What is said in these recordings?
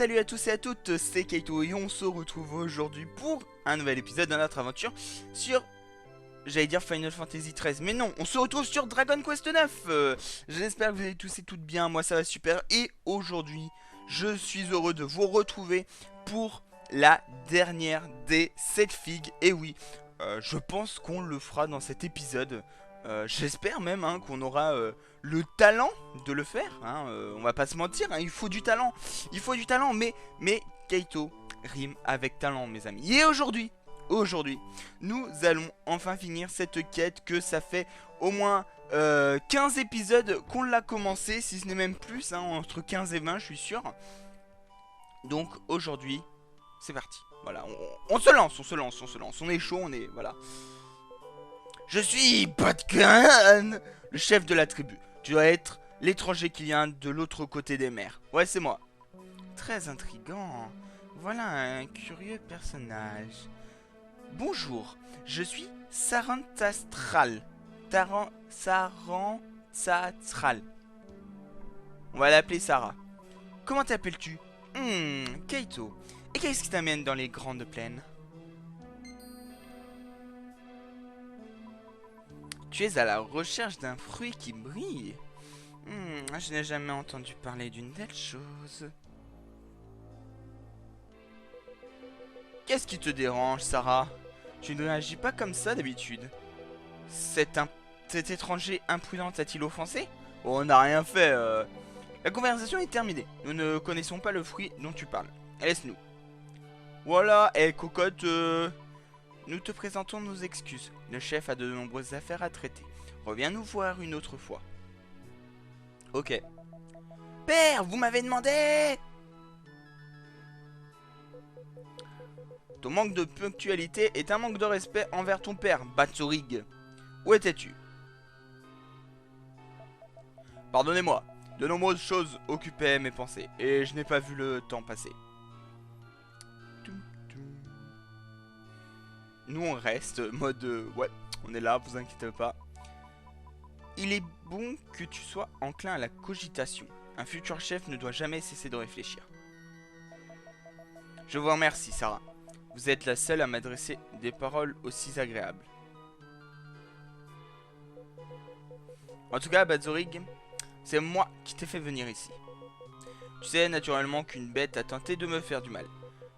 Salut à tous et à toutes, c'est Kaito et on se retrouve aujourd'hui pour un nouvel épisode de notre aventure sur, j'allais dire Final Fantasy XIII, mais non, on se retrouve sur Dragon Quest 9. J'espère que vous allez tous et toutes bien, moi ça va super, et aujourd'hui, je suis heureux de vous retrouver pour la dernière des 7 figues, et oui, je pense qu'on le fera dans cet épisode. J'espère même qu'on aura le talent de le faire, on va pas se mentir, il faut du talent, mais Kaito rime avec talent mes amis. Et aujourd'hui, nous allons enfin finir cette quête que ça fait au moins 15 épisodes qu'on l'a commencé, si ce n'est même plus, entre 15 et 20 je suis sûr. Donc aujourd'hui, c'est parti, voilà, on se lance, on est chaud, voilà. Je suis Patkan, le chef de la tribu. Tu dois être l'étranger qui vient de l'autre côté des mers. Ouais, c'est moi. Très intriguant. Voilà un curieux personnage. Bonjour, je suis Sarantastral. Sarantastral. On va l'appeler Sarah. Comment t'appelles-tu? Kaito. Et qu'est-ce qui t'amène dans les grandes plaines? Tu es à la recherche d'un fruit qui brille. Je n'ai jamais entendu parler d'une telle chose. Qu'est-ce qui te dérange, Sarah? Tu ne réagis pas comme ça d'habitude. Cet étranger imprudent t'a-t-il offensé? Oh, on n'a rien fait. La conversation est terminée. Nous ne connaissons pas le fruit dont tu parles. Laisse-nous. Voilà, cocotte, nous te présentons nos excuses. Le chef a de nombreuses affaires à traiter. Reviens nous voir une autre fois. Ok. Père, vous m'avez demandé. Ton manque de ponctualité est un manque de respect envers ton père, Batsorig. Où étais-tu? Pardonnez-moi, de nombreuses choses occupaient mes pensées, et je n'ai pas vu le temps passer. Nous on reste, mode ouais, on est là, vous inquiétez pas. Il est bon que tu sois enclin à la cogitation. Un futur chef ne doit jamais cesser de réfléchir. Je vous remercie, Sarah. Vous êtes la seule à m'adresser des paroles aussi agréables. En tout cas, Batzorig, c'est moi qui t'ai fait venir ici. Tu sais naturellement qu'une bête a tenté de me faire du mal.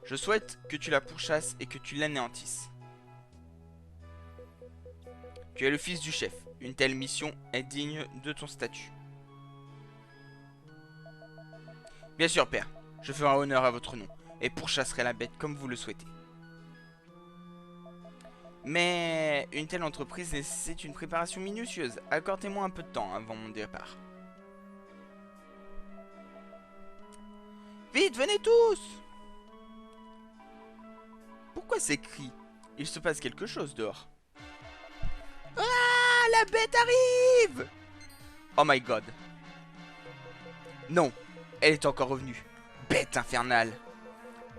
Je souhaite que tu la pourchasses et que tu l'anéantisses. Tu es le fils du chef. Une telle mission est digne de ton statut. Bien sûr, père. Je ferai honneur à votre nom et pourchasserai la bête comme vous le souhaitez. Mais une telle entreprise nécessite une préparation minutieuse. Accordez-moi un peu de temps avant mon départ. Vite, venez tous! Pourquoi ces cris? Il se passe quelque chose dehors. Ah, la bête arrive! Oh my god. Non, elle est encore revenue. Bête infernale.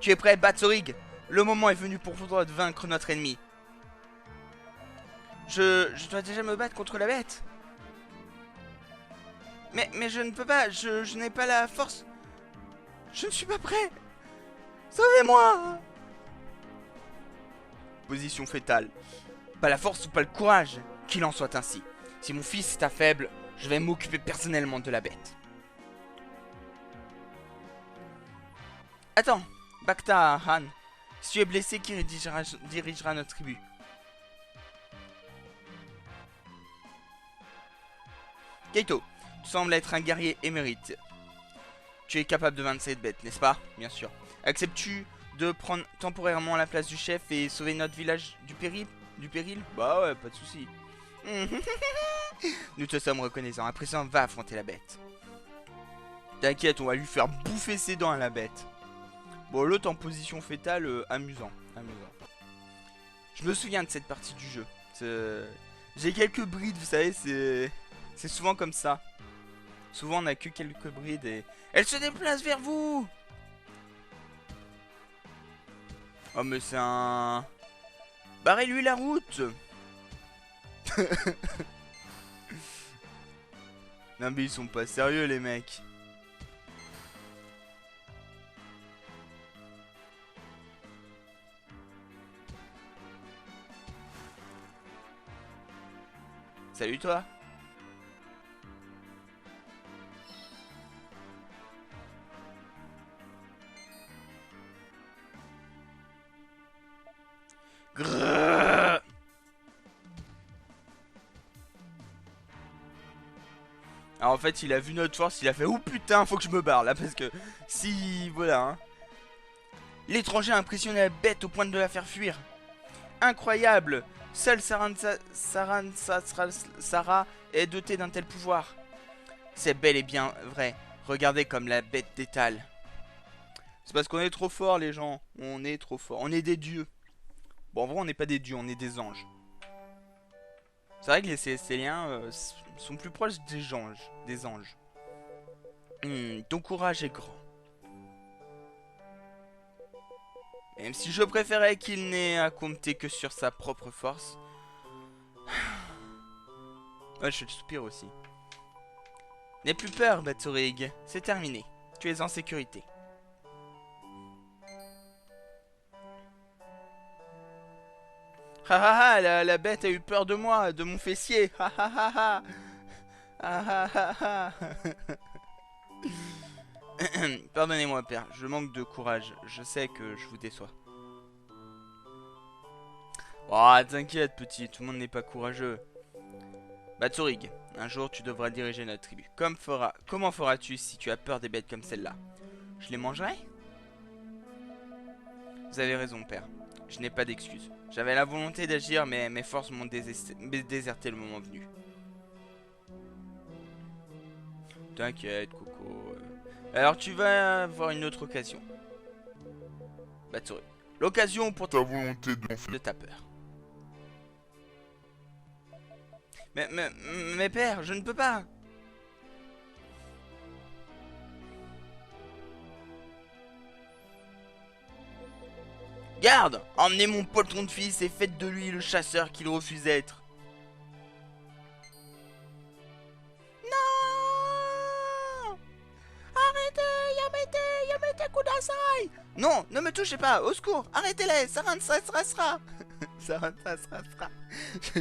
Tu es prêt, Batsorig? Le moment est venu pour toi de vaincre notre ennemi. Je dois déjà me battre contre la bête. Mais je ne peux pas, je n'ai pas la force. Je ne suis pas prêt. Sauvez-moi! Position fétale. Pas la force ou pas le courage, qu'il en soit ainsi. Si mon fils est faible, je vais m'occuper personnellement de la bête. Attends, Bacta Han. Si tu es blessé, qui dirigera notre tribu? Kaito, tu sembles être un guerrier émérite. Tu es capable de vaincre cette bête, n'est-ce pas? Bien sûr. Acceptes-tu de prendre temporairement la place du chef et sauver notre village du péril? Bah ouais, pas de soucis. Nous te sommes reconnaissants. À présent, va affronter la bête. T'inquiète, on va lui faire bouffer ses dents à la bête. Bon, l'autre en position fétale, amusant. Je me souviens de cette partie du jeu. J'ai quelques brides, vous savez, c'est souvent comme ça. Souvent, on a que quelques brides et... Elle se déplace vers vous! Oh, mais c'est un... Barrez-lui la route! Non, mais ils sont pas sérieux, les mecs. Salut toi. Grrrr. Alors en fait il a vu notre force, il a fait oh putain faut que je me barre là parce que si voilà hein. L'étranger a impressionné la bête au point de la faire fuir. Incroyable. Seule Sarah est dotée d'un tel pouvoir. C'est bel et bien vrai. Regardez comme la bête détale. C'est parce qu'on est trop fort les gens. On est trop fort. On est des dieux. Bon en vrai on n'est pas des dieux, on est des anges. C'est vrai que les Célestialiens sont plus proches des anges. Ton courage est grand. Même si je préférais qu'il n'ait à compter que sur sa propre force. Ouais, je soupire aussi. N'aie plus peur, Batorig. C'est terminé. Tu es en sécurité. Ha ha ha, la bête a eu peur de moi, de mon fessier. Ha ha ha ha. Ah ah ah ah. Pardonnez-moi, père, je manque de courage. Je sais que je vous déçois. Oh, t'inquiète, petit, tout le monde n'est pas courageux. Batorig, un jour tu devras diriger notre tribu. Comment feras-tu si tu as peur des bêtes comme celle-là? Je les mangerai? Vous avez raison, père. Je n'ai pas d'excuses. J'avais la volonté d'agir, mais mes forces m'ont déserté le moment venu. T'inquiète, Coco. Alors tu vas avoir une autre occasion. Batorig. L'occasion pour ta volonté de ta peur. Mais père, je ne peux pas. Garde, emmenez mon poltron de fils et faites de lui le chasseur qu'il refuse d'être. Non. Arrêtez, Yamete Kudasai. Non, ne me touchez pas, au secours, arrêtez-les, Saran.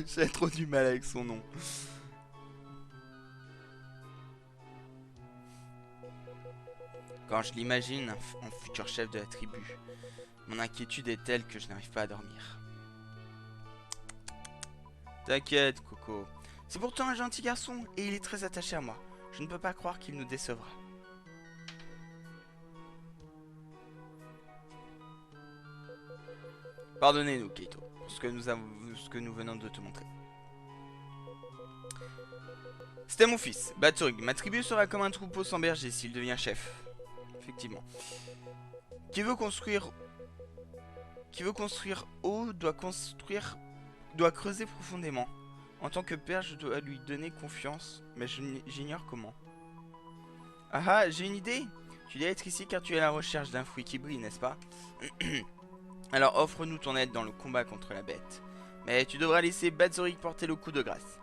J'ai trop du mal avec son nom. Quand je l'imagine en futur chef de la tribu, mon inquiétude est telle que je n'arrive pas à dormir. T'inquiète, Coco. C'est pourtant un gentil garçon et il est très attaché à moi. Je ne peux pas croire qu'il nous décevra. Pardonnez-nous, Keito, pour ce que nous venons de te montrer. C'était mon fils, Batorig. Ma tribu sera comme un troupeau sans berger s'il devient chef. Effectivement. Qui veut construire haut doit creuser profondément. En tant que père, je dois lui donner confiance, mais j'ignore comment. Ah ah, j'ai une idée. Tu dois être ici car tu es à la recherche d'un fruit qui brille, n'est-ce pas? Alors offre-nous ton aide dans le combat contre la bête. Mais tu devras laisser Batorig porter le coup de grâce.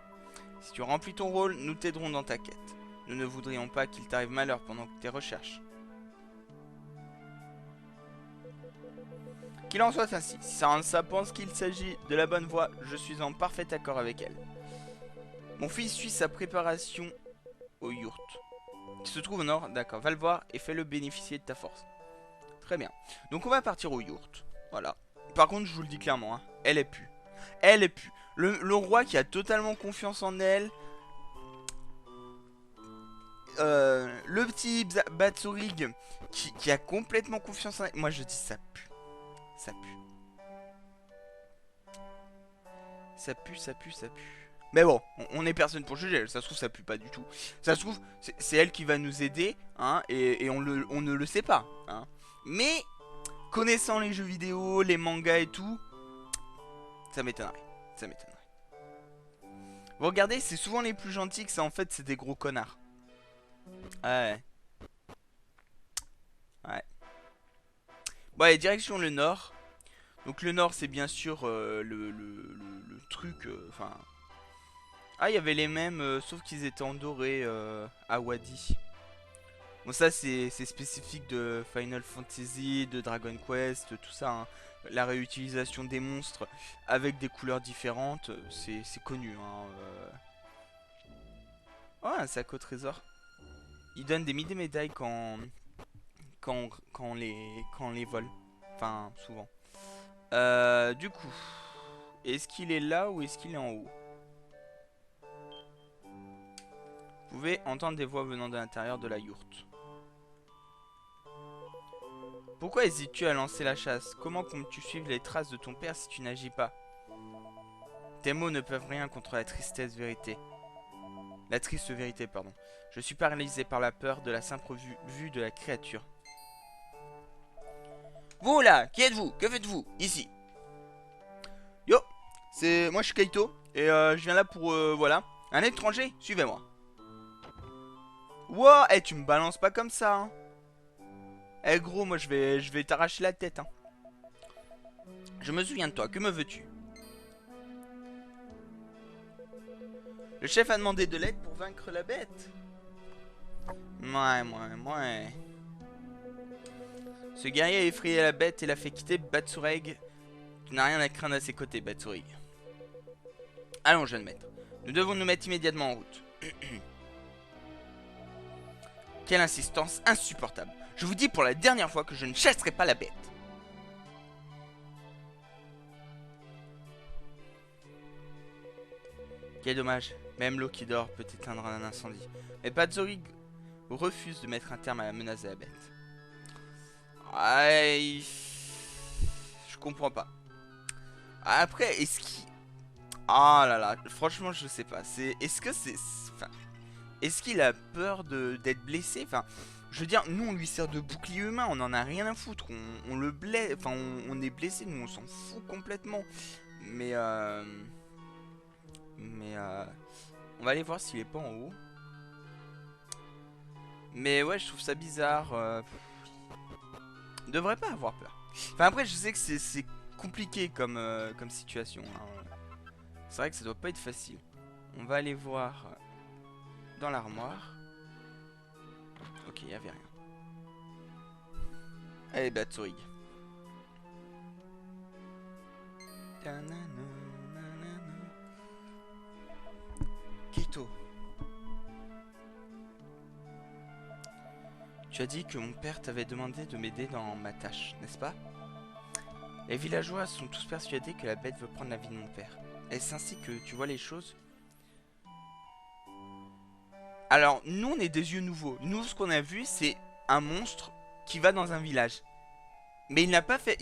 Si tu remplis ton rôle, nous t'aiderons dans ta quête. Nous ne voudrions pas qu'il t'arrive malheur pendant tes recherches. Qu'il en soit ainsi, si Saransa pense qu'il s'agit de la bonne voie, je suis en parfait accord avec elle. Mon fils suit sa préparation au yurt, qui se trouve au nord, d'accord, va le voir et fais-le bénéficier de ta force. Très bien, donc on va partir au yurt, voilà. Par contre, je vous le dis clairement, hein, elle est pu. Elle est pu. Le roi qui a totalement confiance en elle. Le petit Batorig qui a complètement confiance en elle. Moi je dis ça pue. Ça pue. Ça pue, ça pue, ça pue. Mais bon, on est personne pour juger. Ça se trouve, ça pue pas du tout. Ça se trouve, c'est elle qui va nous aider. Hein, et on ne le sait pas. Hein. Mais, connaissant les jeux vidéo, les mangas et tout, ça m'étonnerait. Ça m'étonnerait. Vous regardez, c'est souvent les plus gentils que ça, en fait, c'est des gros connards. Ouais. Ouais. Bon, allez, direction le nord. Donc le nord, c'est bien sûr le truc... Enfin... ah, il y avait les mêmes, sauf qu'ils étaient en doré à Wadi. Bon, ça, c'est spécifique de Final Fantasy, de Dragon Quest, tout ça. Hein. La réutilisation des monstres avec des couleurs différentes, c'est connu. Hein, un sac au trésor. Il donne des médailles quand on les vole. Enfin, souvent. Du coup, est-ce qu'il est là ou est-ce qu'il est en haut? Vous pouvez entendre des voix venant de l'intérieur de la yourte. Pourquoi hésites-tu à lancer la chasse? Comment comptes-tu suivre les traces de ton père si tu n'agis pas? Tes mots ne peuvent rien contre la vérité. La triste vérité, pardon. Je suis paralysé par la peur de la simple vue de la créature. Vous là, qui êtes-vous? Que faites-vous ici? Yo, moi je suis Kaito et je viens là pour voilà, un étranger, suivez-moi. Wow, eh tu me balances pas comme ça hein. Eh gros, moi je vais t'arracher la tête hein. Je me souviens de toi, que me veux-tu? Le chef a demandé de l'aide pour vaincre la bête. Ouais. Ce guerrier a effrayé la bête et l'a fait quitter Batsureg. Tu n'as rien à craindre à ses côtés, Batsureg. Allons, jeune maître. Nous devons nous mettre immédiatement en route. Quelle insistance insupportable. Je vous dis pour la dernière fois que je ne chasserai pas la bête. Quel dommage. Même l'eau qui dort peut éteindre un incendie. Mais Batsureg refuse de mettre un terme à la menace de la bête. Ouais, je comprends pas. Après, est-ce qu'il... Ah là là, franchement, je sais pas. Est-ce que c'est... Enfin, est-ce qu'il a peur d'être blessé? Enfin, je veux dire, nous, on lui sert de bouclier humain. On en a rien à foutre. On le blesse... Enfin, on est blessé. Nous, on s'en fout complètement. Mais, on va aller voir s'il est pas en haut. Mais ouais, je trouve ça bizarre. Devrait pas avoir peur. Enfin après je sais que c'est compliqué comme situation hein. C'est vrai que ça doit pas être facile. On va aller voir dans l'armoire. Ok, il y avait rien. Allez Batsureg. Kaito. Tu as dit que mon père t'avait demandé de m'aider dans ma tâche, n'est-ce pas? Les villageois sont tous persuadés que la bête veut prendre la vie de mon père. Est-ce ainsi que tu vois les choses? Alors, nous, on est des yeux nouveaux. Nous, ce qu'on a vu, c'est un monstre qui va dans un village. Mais il n'a pas fait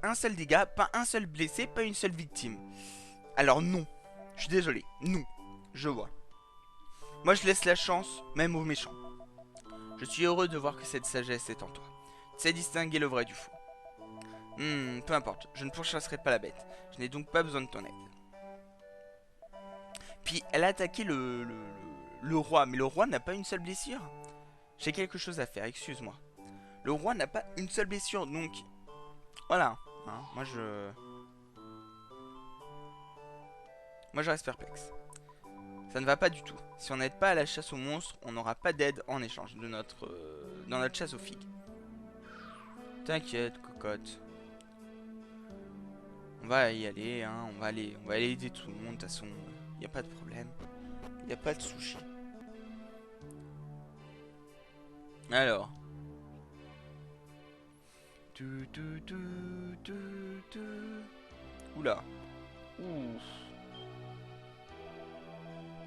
un seul dégât, pas un seul blessé, pas une seule victime. Alors non, je suis désolé, non, je vois. Moi, je laisse la chance, même aux méchants. Je suis heureux de voir que cette sagesse est en toi. Tu sais distinguer le vrai du faux. Peu importe, je ne pourchasserai pas la bête. Je n'ai donc pas besoin de ton aide. Puis elle a attaqué le roi, mais le roi n'a pas une seule blessure. J'ai quelque chose à faire, excuse-moi. Le roi n'a pas une seule blessure, donc... Voilà, hein, moi je reste perplexe. Ça ne va pas du tout. Si on n'aide pas à la chasse aux monstres, on n'aura pas d'aide en échange de dans notre chasse aux figues. T'inquiète, cocotte. On va y aller, hein. On va aller aider tout le monde. De toute façon, il n'y a pas de problème. Il n'y a pas de sushi. Alors. Oula. Ouh.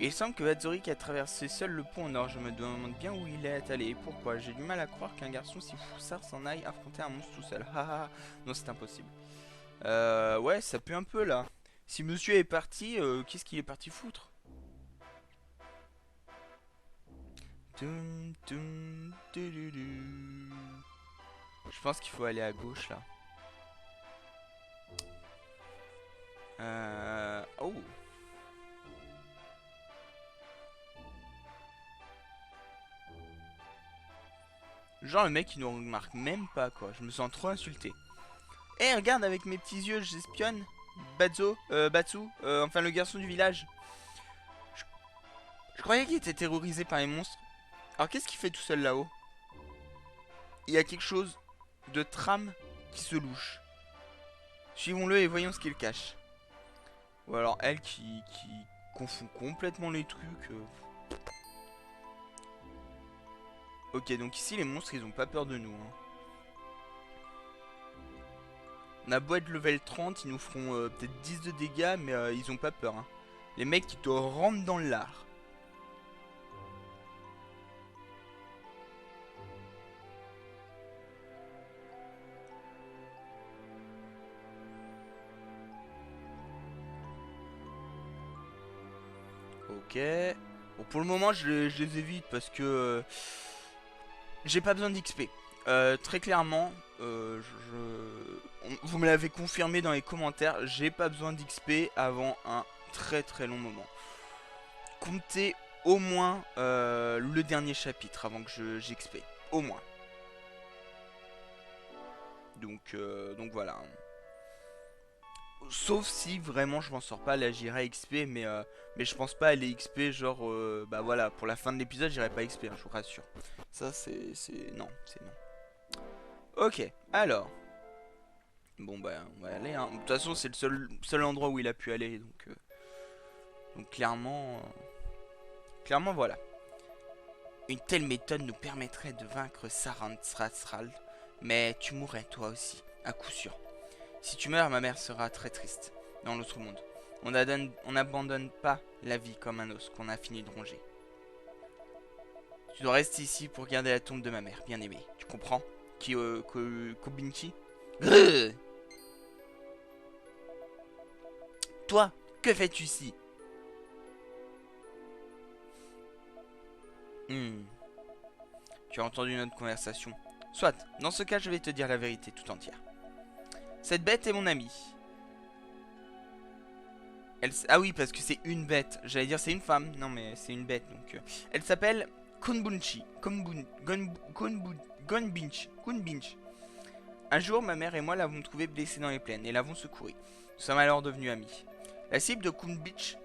Il semble que Batsureg a traversé seul le pont au nord. Je me demande bien où il est allé et pourquoi. J'ai du mal à croire qu'un garçon si foussard s'en aille affronter un monstre tout seul. Haha. Non, c'est impossible. Ouais, ça pue un peu là. Si monsieur est parti, qu'est-ce qu'il est parti foutre? Je pense qu'il faut aller à gauche là. Oh. Genre le mec il nous remarque même pas quoi. Je me sens trop insulté. Eh regarde avec mes petits yeux j'espionne. Batsu, enfin le garçon du village. Je croyais qu'il était terrorisé par les monstres. Alors qu'est-ce qu'il fait tout seul là-haut? Il y a quelque chose de trame qui se louche. Suivons-le et voyons ce qu'il cache. Ou alors elle qui confond complètement les trucs. Ok, donc ici les monstres ils ont pas peur de nous, hein. On a beau être level 30, ils nous feront peut-être 10 de dégâts, mais ils ont pas peur, hein. Les mecs ils te rentrent dans l'art. Ok. Bon, pour le moment je les évite parce que j'ai pas besoin d'XP. Très clairement, vous me l'avez confirmé dans les commentaires, j'ai pas besoin d'XP avant un très long moment. Comptez au moins le dernier chapitre avant que j'XP. Au moins. Donc voilà. Sauf si vraiment je m'en sors pas, là j'irai XP, mais je pense pas aller XP genre, bah voilà, pour la fin de l'épisode j'irai pas XP, hein, je vous rassure. Ça non, c'est non. Ok, alors. Bon bah on va aller, hein. De toute façon c'est le seul endroit où il a pu aller, donc clairement voilà. Une telle méthode nous permettrait de vaincre Saran-Sral, mais tu mourrais toi aussi, à coup sûr. Si tu meurs, ma mère sera très triste. Dans l'autre monde, on n'abandonne pas la vie comme un os qu'on a fini de ronger. Tu dois rester ici pour garder la tombe de ma mère, bien aimée. Tu comprends? Kobinchi? Grrr. Toi, que fais-tu ici? Tu as entendu notre conversation. Soit, dans ce cas, je vais te dire la vérité tout entière. Cette bête est mon amie. Ah oui, parce que c'est une bête. J'allais dire c'est une femme. Non, mais c'est une bête. Donc, elle s'appelle Kunbunchi. Kunbinch. Un jour, ma mère et moi l'avons trouvée blessée dans les plaines et l'avons secourue. Nous sommes alors devenus amis. La cible de Kunbinch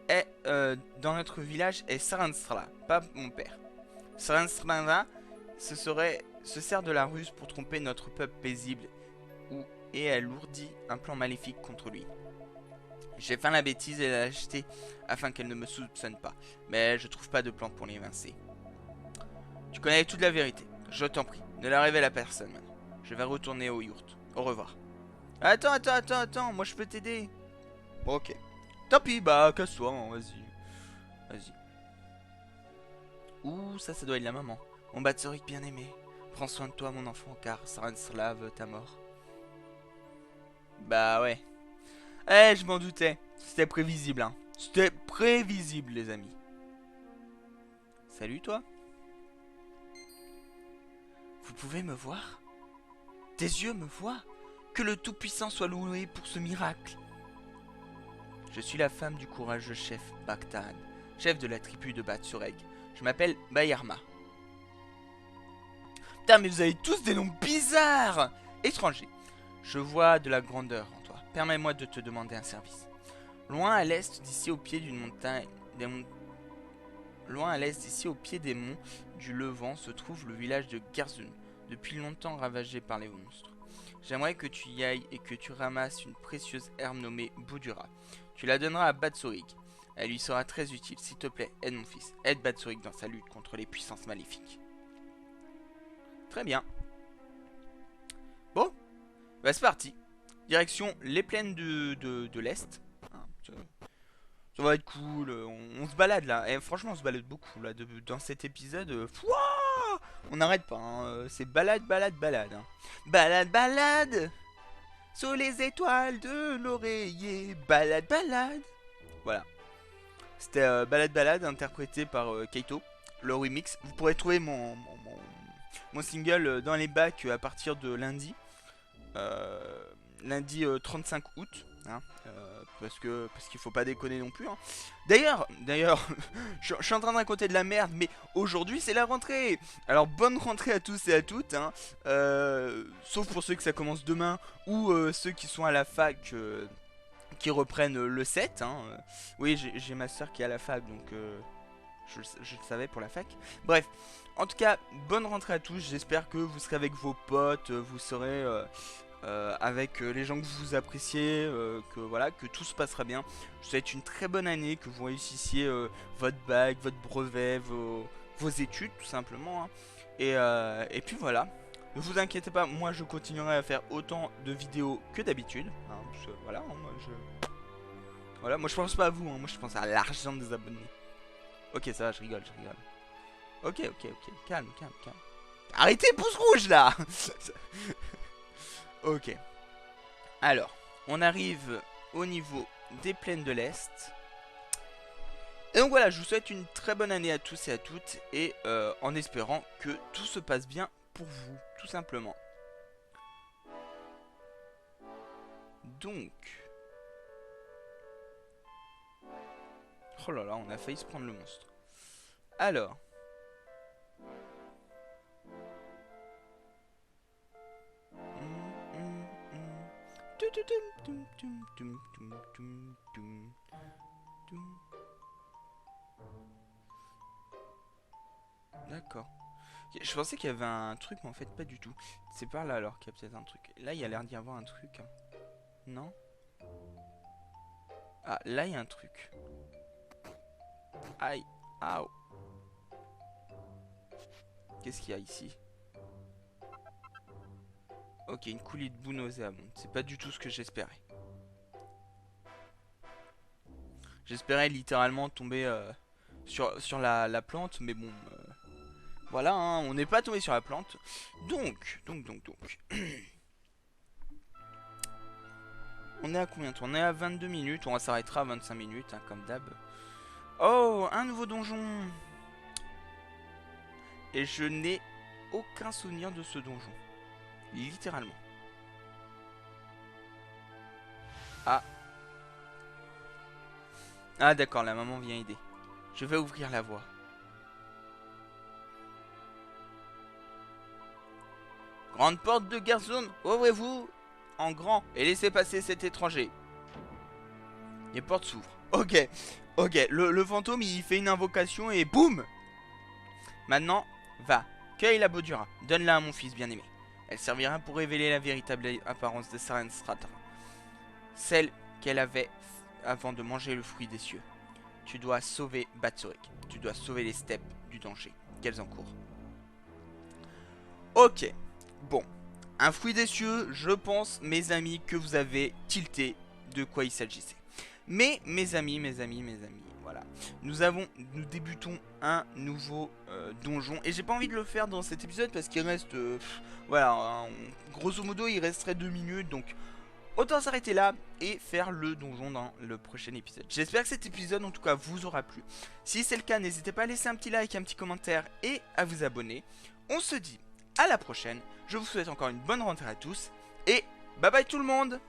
est, dans notre village est Saranstra, pas mon père. Saranstra se sert de la ruse pour tromper notre peuple paisible et alourdit un plan maléfique contre lui. J'ai fait la bêtise et la lâcheté afin qu'elle ne me soupçonne pas, mais je trouve pas de plan pour l'évincer. Tu connais toute la vérité, je t'en prie, ne la révèle à personne maintenant. Je vais retourner au yurt. Au revoir. Attends, moi je peux t'aider. Bon, ok. Tant pis, bah casse-toi, hein, vas-y. Ouh, ça doit être la maman. Mon Batsorik bien aimé. Prends soin de toi mon enfant car Saranslav veut ta mort. Bah ouais. Eh, je m'en doutais. C'était prévisible, hein. C'était prévisible, les amis. Salut, toi. Vous pouvez me voir? Tes yeux me voient? Que le Tout-Puissant soit loué pour ce miracle. Je suis la femme du courageux chef Bakhtan, chef de la tribu de Batsureg. Je m'appelle Bayarma. Putain, mais vous avez tous des noms bizarres! Étranger, je vois de la grandeur en toi. Permets-moi de te demander un service. Loin à l'est d'ici au pied d'une montagne... Loin à l'est d'ici au pied des monts du Levant se trouve le village de Garzun, depuis longtemps ravagé par les monstres. J'aimerais que tu y ailles et que tu ramasses une précieuse herbe nommée Boudura. Tu la donneras à Batsurik. Elle lui sera très utile. S'il te plaît, aide mon fils. Aide Batsurik dans sa lutte contre les puissances maléfiques. Très bien. Bon, bah c'est parti. Direction les plaines de l'Est. Ça va être cool, on se balade là. Et franchement, on se balade beaucoup là. Dans cet épisode, on n'arrête pas. Hein. C'est balade. Hein. Balade. Sous les étoiles de l'oreiller. Balade. Voilà. C'était balade interprété par Kaito. Le remix. Vous pourrez trouver mon single dans les bacs à partir de lundi. Lundi 35 août. Hein, parce qu'il faut pas déconner non plus. Hein. D'ailleurs, je suis en train de raconter de la merde, mais aujourd'hui c'est la rentrée. Alors bonne rentrée à tous et à toutes. Hein, sauf pour ceux que ça commence demain ou ceux qui sont à la fac. Qui reprennent le 7. Hein. Oui, j'ai ma soeur qui est à la fac, donc je le savais pour la fac. Bref, en tout cas, bonne rentrée à tous. J'espère que vous serez avec vos potes, vous serez avec les gens que vous appréciez, que voilà, que tout se passera bien. Je vous souhaite une très bonne année, que vous réussissiez votre bac, votre brevet, vos études tout simplement, hein. Et puis voilà. Ne vous inquiétez pas, moi je continuerai à faire autant de vidéos que d'habitude, hein, parce que voilà, hein, voilà, moi je pense pas à vous, hein, moi je pense à l'argent des abonnés. Ok, ça va, je rigole, je rigole. Ok, ok, ok, calme, calme, calme. Arrêtez, pouce rouge là. Ok. Alors, on arrive au niveau des plaines de l'Est. Et donc voilà, je vous souhaite une très bonne année à tous et à toutes. Et en espérant que tout se passe bien pour vous, tout simplement. Donc... Oh là là, on a failli se prendre le monstre. Alors... D'accord. Je pensais qu'il y avait un truc, mais en fait pas du tout. C'est par là alors qu'il y a peut-être un truc. Là, il y a l'air d'y avoir un truc. Hein. Non? Ah, là, il y a un truc. Aïe. Aouh. Qu'est-ce qu'il y a ici? Ok, une coulée de boue nauséabonde. C'est pas du tout ce que j'espérais. J'espérais littéralement tomber sur la plante, mais bon... voilà, hein, on n'est pas tombé sur la plante. Donc. On est à combien de temps? On est à 22 minutes, on s'arrêtera à 25 minutes, hein, comme d'hab. Oh, un nouveau donjon. Et je n'ai aucun souvenir de ce donjon. Littéralement. Ah. Ah d'accord, la maman vient aider. Je vais ouvrir la voie. Grande porte de Garzone, ouvrez-vous en grand et laissez passer cet étranger. Les portes s'ouvrent. Ok, ok, le fantôme il fait une invocation et boum. Maintenant, va, cueille la Bauduras, donne-la à mon fils bien-aimé. Elle servira pour révéler la véritable apparence de Sarenstrata. Celle qu'elle avait avant de manger le fruit des cieux. Tu dois sauver Batsurik. Tu dois sauver les steppes du danger qu'elles encourent. Ok, bon. Un fruit des cieux, je pense, mes amis, que vous avez tilté de quoi il s'agissait. Mais, mes amis, voilà. Nous débutons un nouveau donjon. Et j'ai pas envie de le faire dans cet épisode parce qu'il reste... voilà, hein, grosso modo, il resterait 2 minutes. Donc, autant s'arrêter là et faire le donjon dans le prochain épisode. J'espère que cet épisode, en tout cas, vous aura plu. Si c'est le cas, n'hésitez pas à laisser un petit like, un petit commentaire et à vous abonner. On se dit à la prochaine. Je vous souhaite encore une bonne rentrée à tous. Et bye bye tout le monde!